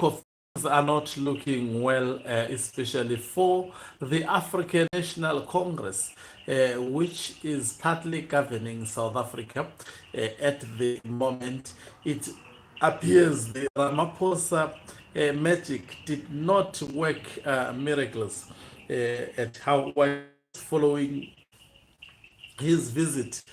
of things are not looking well, especially for the African National Congress, which is partly governing South Africa at the moment. It appears the Ramaphosa magic did not work miracles at how following his visit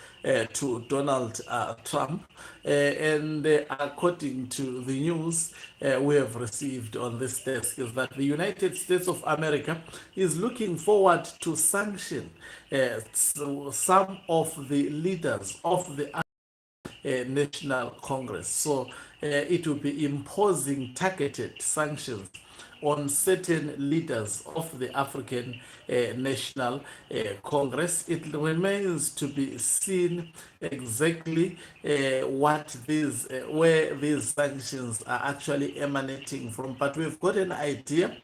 to Donald Trump. And according to the news we have received on this desk, is that the United States of America is looking forward to sanction some of the leaders of the National Congress. So it will be imposing targeted sanctions on certain leaders of the African National Congress. It remains to be seen exactly where these sanctions are actually emanating from. But we've got an idea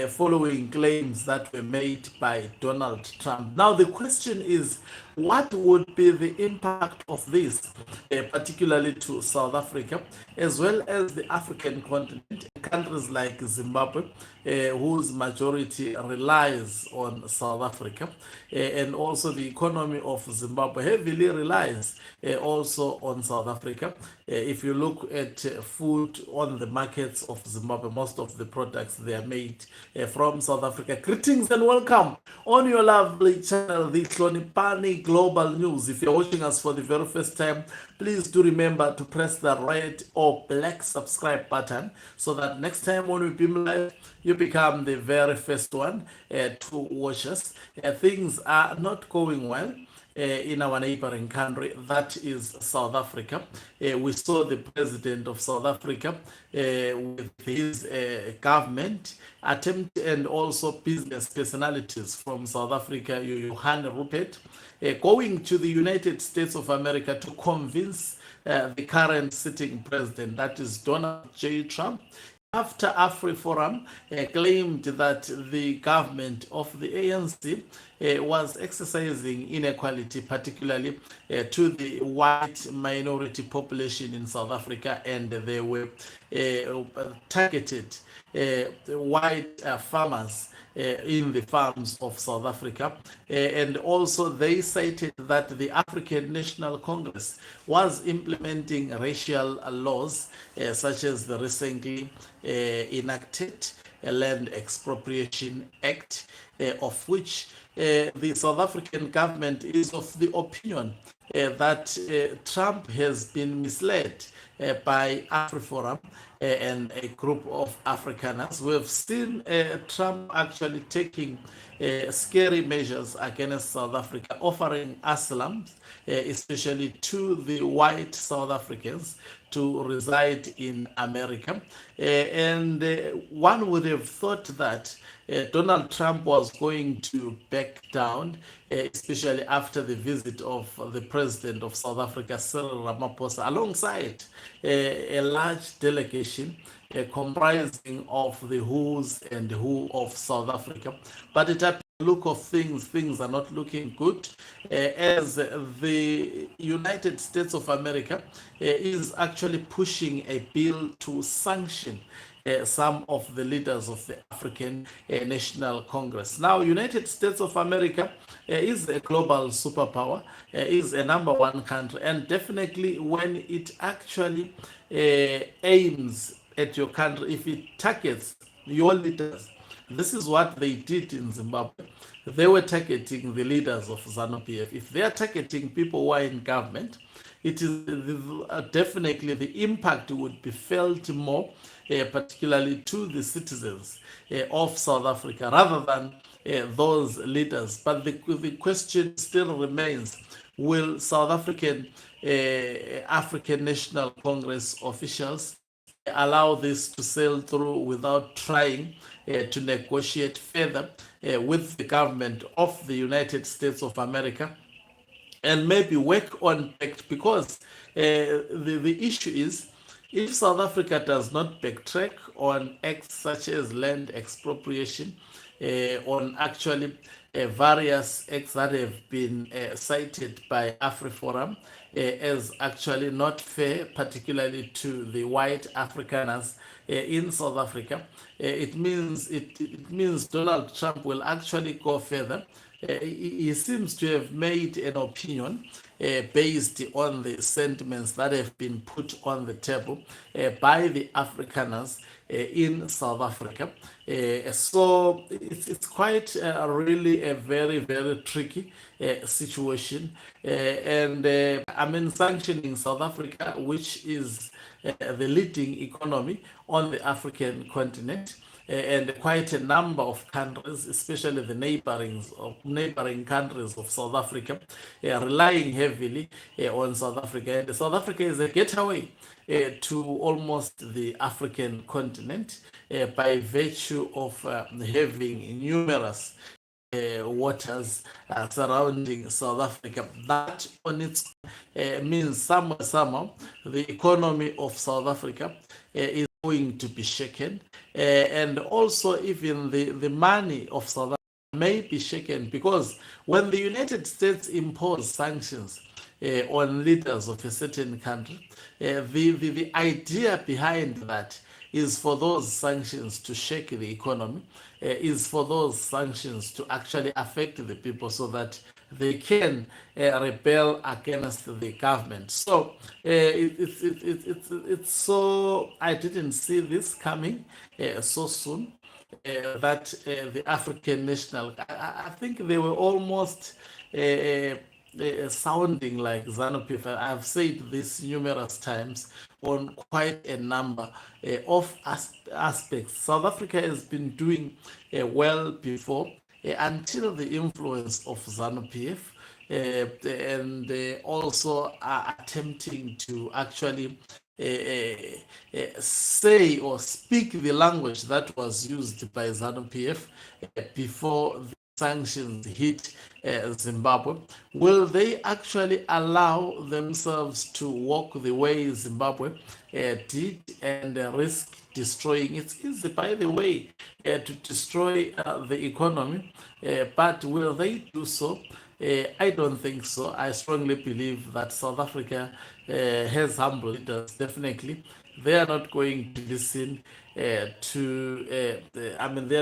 following claims that were made by Donald Trump. Now the question is, what would be the impact of this, particularly to South Africa, as well as the African continent, countries like Zimbabwe, whose majority relies on South Africa, and also the economy of Zimbabwe heavily relies also on South Africa. If you look at food on the markets of Zimbabwe, most of the products they are made from South Africa. Greetings and welcome on your lovely channel, the Hlonipani Global News. If you're watching us for the very first time, please do remember to press the red or black subscribe button so that next time when we beam live, you become the very first one to watch us. Things are not going well in our neighboring country, that is South Africa. We saw the president of South Africa with his government attempt, and also business personalities from South Africa, Johan Rupert, going to the United States of America to convince the current sitting president, that is Donald J. Trump, after AfriForum claimed that the government of the ANC was exercising inequality, particularly to the white minority population in South Africa, and they were targeted white farmers in the farms of South Africa. And also they cited that the African National Congress was implementing racial laws such as the recently enacted Land Expropriation Act, of which the South African government is of the opinion that Trump has been misled by AfriForum and a group of Afrikaners. We have seen Trump actually taking scary measures against South Africa, offering asylum, especially to the white South Africans to reside in America. And one would have thought that Donald Trump was going to back down, especially after the visit of the president of South Africa, Cyril Ramaphosa, alongside a large delegation comprising of the who's and who of South Africa. But it appears look of things are not looking good, as the United States of America is actually pushing a bill to sanction some of the leaders of the African National Congress. Now, United States of America is a global superpower, is a number one country, and definitely when it actually aims at your country, if it targets your leaders, this is what they did in Zimbabwe. They were targeting the leaders of ZANU-PF. If they are targeting people who are in government, it is definitely the impact would be felt more, particularly to the citizens of South Africa, rather than those leaders. But the question still remains, will South African National Congress officials allow this to sail through without trying to negotiate further with the government of the United States of America, and maybe work on back, because the issue is, if South Africa does not backtrack on acts such as land expropriation, on actually various acts that have been cited by AfriForum as actually not fair, particularly to the white Afrikaners in South Africa. It means Donald Trump will actually go further. He seems to have made an opinion based on the sentiments that have been put on the table by the Afrikaners in South Africa. So it's quite really a very, very tricky situation. I mean, sanctioning South Africa, which is the leading economy on the African continent, and quite a number of countries, especially the neighboring countries of South Africa, relying heavily on South Africa. And South Africa is a getaway to almost the African continent by virtue of having numerous waters surrounding South Africa. That on its means somehow the economy of South Africa is going to be shaken, and also even the money of South Africa may be shaken, because when the United States impose sanctions on leaders of a certain country, the idea behind that is for those sanctions to shake the economy, is for those sanctions to actually affect the people so that they can rebel against the government. So it's so I didn't see this coming so soon. That the African National, I think they were almost sounding like ZANU-PF. I've said this numerous times on quite a number of aspects. South Africa has been doing well before until the influence of ZANU-PF. And also are attempting to actually say or speak the language that was used by ZANU-PF before the sanctions hit Zimbabwe. Will they actually allow themselves to walk the way Zimbabwe did and risk destroying? It's easy, by the way, to destroy the economy, but will they do so? I don't think so. I strongly believe that South Africa has humble leaders, definitely. They are not going to listen they're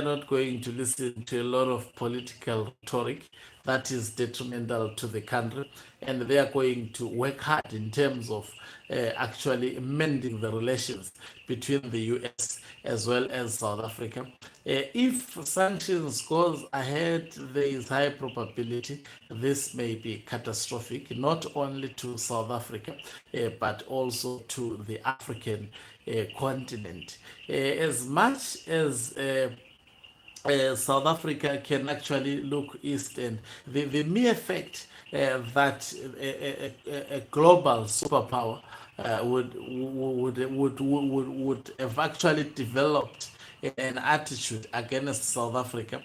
not going to listen to a lot of political rhetoric that is detrimental to the country, and they are going to work hard in terms of actually mending the relations between the US as well as South Africa. If sanctions goes ahead, there is high probability this may be catastrophic, not only to South Africa, but also to the African continent. As much as South Africa can actually look east, and the mere fact that a global superpower would have actually developed an attitude against South Africa,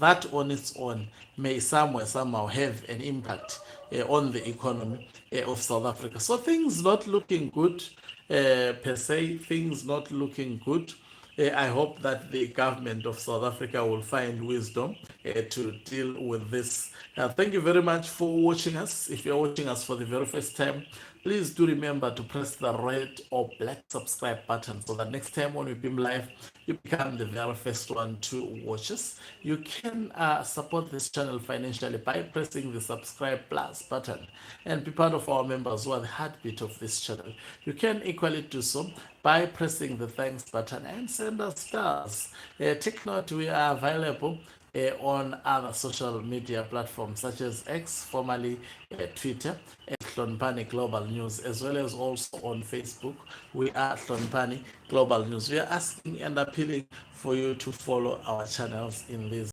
that on its own may somehow have an impact on the economy of South Africa. So things not looking good per se, things not looking good. I hope that the government of South Africa will find wisdom to deal with this. Thank you very much for watching us. If you're watching us for the very first time, please do remember to press the red or black subscribe button so that next time when we beam live, you become the very first one to watch us. You can support this channel financially by pressing the subscribe plus button and be part of our members who are the heartbeat of this channel. You can equally do so by pressing the thanks button and send us stars. Take note, we are available on other social media platforms such as X, formerly Twitter, at Hlonipani Global News, as well as also on Facebook. We are Hlonipani Global News. We are asking and appealing for you to follow our channels in this